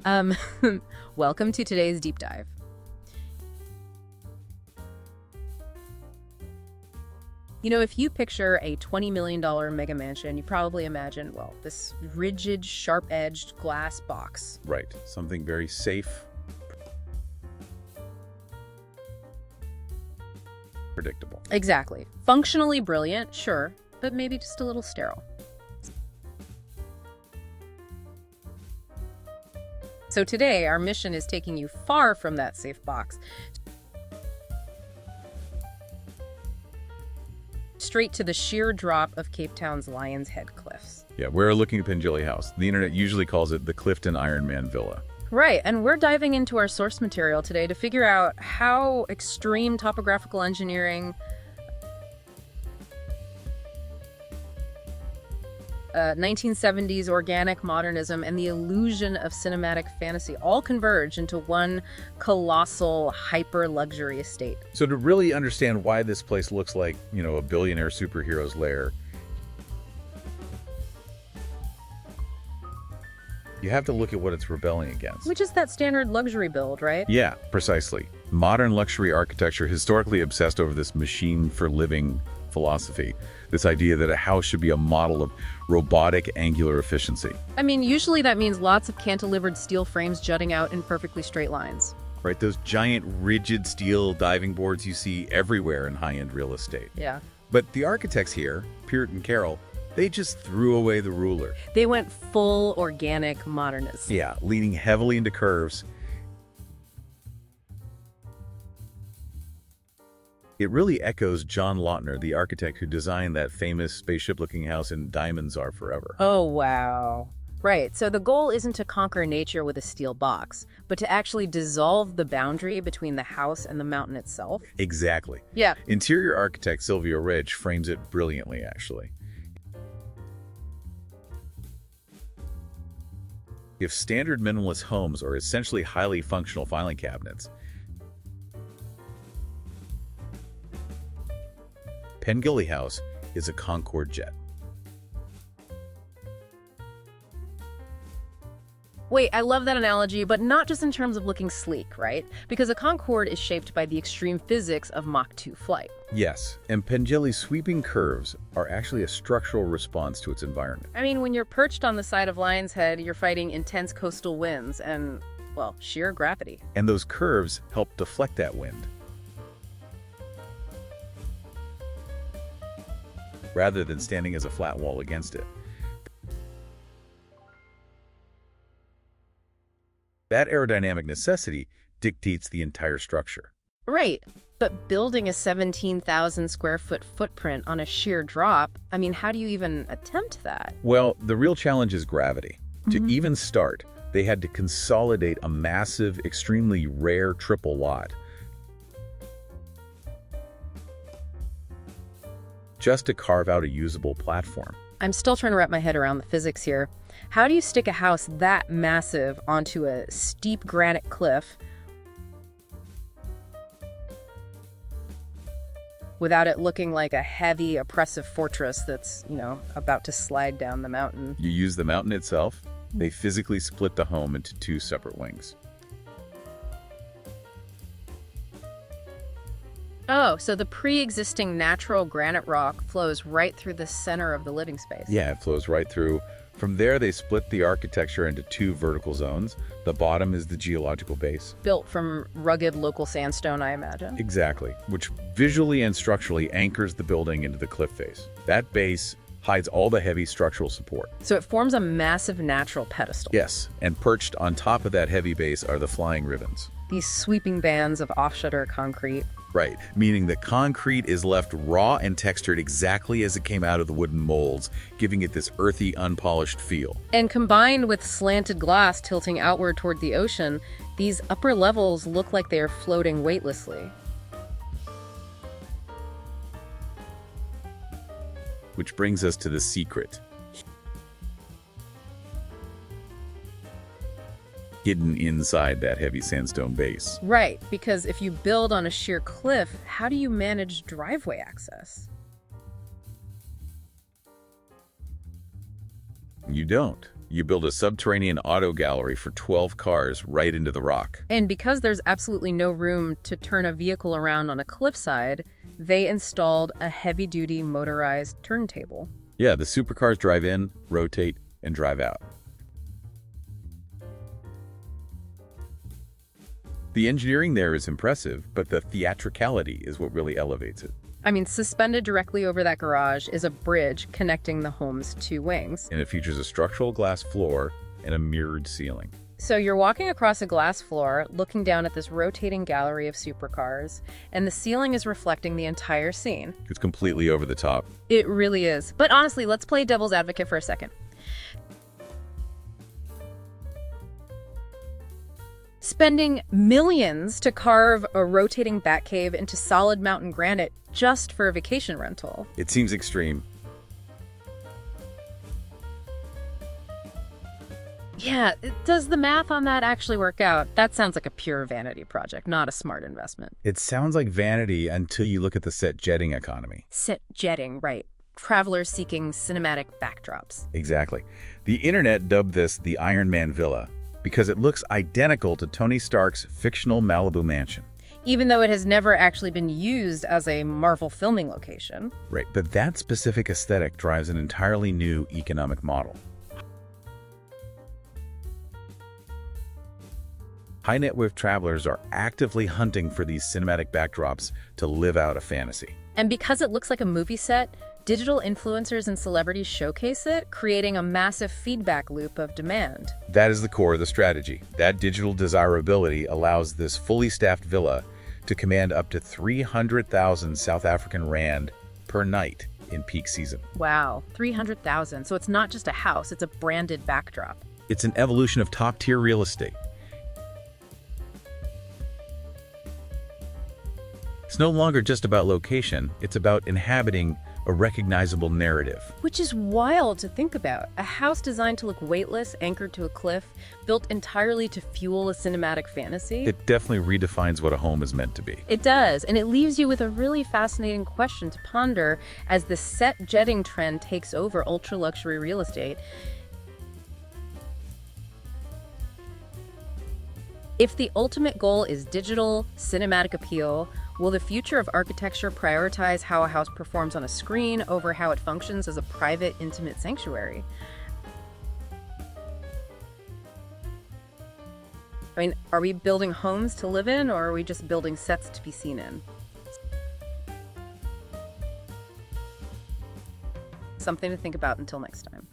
Um, Welcome to today's deep dive. If you picture a $20 million mega mansion, you probably imagine, well, this rigid, sharp-edged glass box. Right. Something very safe, predictable. Exactly. Functionally brilliant, sure, but maybe just a little sterile. So today, our mission is taking you far from that safe box, straight to the sheer drop of Cape Town's Lion's Head Cliffs. Yeah, we're looking at Pengilly House. The internet usually calls it the Clifton Iron Man Villa. Right, and we're diving into our source material today to figure out how extreme topographical engineering, 1970s organic modernism, and the illusion of cinematic fantasy all converge into one colossal hyper-luxury estate. So to really understand why this place looks like, a billionaire superhero's lair, you have to look at what it's rebelling against. Which is that standard luxury build, right? Yeah, precisely. Modern luxury architecture historically obsessed over this machine for living philosophy, this idea that a house should be a model of robotic angular efficiency. I mean, usually that means lots of cantilevered steel frames jutting out in perfectly straight lines. Right, those giant rigid steel diving boards you see everywhere in high-end real estate. Yeah. But the architects here, Peerutin Karol, they just threw away the ruler. They went full organic modernism. Yeah, leaning heavily into curves. It really echoes John Lautner, the architect who designed that famous spaceship-looking house in Diamonds Are Forever. Oh, wow. Right, so the goal isn't to conquer nature with a steel box, but to actually dissolve the boundary between the house and the mountain itself. Exactly. Yeah. Interior architect Silvio Rech frames it brilliantly, actually. If standard minimalist homes are essentially highly functional filing cabinets, Pengilly House is a Concorde jet. Wait, I love that analogy, but not just in terms of looking sleek, right? Because a Concorde is shaped by the extreme physics of Mach 2 flight. Yes, and Pengilly's sweeping curves are actually a structural response to its environment. I mean, when you're perched on the side of Lion's Head, you're fighting intense coastal winds and, well, sheer gravity. And those curves help deflect that wind, rather than standing as a flat wall against it. That aerodynamic necessity dictates the entire structure. Right, but building a 17,000 square foot footprint on a sheer drop, I mean, how do you even attempt that? Well, the real challenge is gravity. To even start, they had to consolidate a massive, extremely rare triple lot just to carve out a usable platform. I'm still trying to wrap my head around the physics here. How do you stick a house that massive onto a steep granite cliff without it looking like a heavy, oppressive fortress that's, about to slide down the mountain? You use the mountain itself. They physically split the home into two separate wings. Oh, so the pre-existing natural granite rock flows right through the center of the living space. Yeah, it flows right through. From there, they split the architecture into two vertical zones. The bottom is the geological base. Built from rugged local sandstone, I imagine. Exactly, which visually and structurally anchors the building into the cliff face. That base hides all the heavy structural support. So it forms a massive natural pedestal. Yes, and perched on top of that heavy base are the flying ribbons. These sweeping bands of offshutter concrete. Right, meaning the concrete is left raw and textured exactly as it came out of the wooden molds, giving it this earthy, unpolished feel. And combined with slanted glass tilting outward toward the ocean, these upper levels look like they are floating weightlessly. Which brings us to the secret. Hidden inside that heavy sandstone base. Right, because if you build on a sheer cliff, how do you manage driveway access? You don't. You build a subterranean auto gallery for 12 cars right into the rock. And because there's absolutely no room to turn a vehicle around on a cliffside, they installed a heavy-duty motorized turntable. Yeah, the supercars drive in, rotate, and drive out. The engineering there is impressive, but the theatricality is what really elevates it. I mean, suspended directly over that garage is a bridge connecting the home's two wings. And it features a structural glass floor and a mirrored ceiling. So you're walking across a glass floor, looking down at this rotating gallery of supercars, and the ceiling is reflecting the entire scene. It's completely over the top. It really is. But honestly, let's play devil's advocate for a second. Spending millions to carve a rotating Batcave into solid mountain granite just for a vacation rental. It seems extreme. Yeah, does the math on that actually work out? That sounds like a pure vanity project, not a smart investment. It sounds like vanity until you look at the set jetting economy. Set jetting, right. Travelers seeking cinematic backdrops. Exactly. The internet dubbed this the Iron Man Villa because it looks identical to Tony Stark's fictional Malibu mansion. Even though it has never actually been used as a Marvel filming location. Right, but that specific aesthetic drives an entirely new economic model. High net worth travelers are actively hunting for these cinematic backdrops to live out a fantasy. And because it looks like a movie set, digital influencers and celebrities showcase it, creating a massive feedback loop of demand. That is the core of the strategy. That digital desirability allows this fully staffed villa to command up to 300,000 South African rand per night in peak season. Wow, 300,000. So it's not just a house, it's a branded backdrop. It's an evolution of top-tier real estate. It's no longer just about location, it's about inhabiting a recognizable narrative. Which is wild to think about. A house designed to look weightless, anchored to a cliff, built entirely to fuel a cinematic fantasy. It definitely redefines what a home is meant to be. It does, and it leaves you with a really fascinating question to ponder as the set jetting trend takes over ultra-luxury real estate. If the ultimate goal is digital, cinematic appeal, will the future of architecture prioritize how a house performs on a screen over how it functions as a private, intimate sanctuary? I mean, are we building homes to live in, or are we just building sets to be seen in? Something to think about until next time.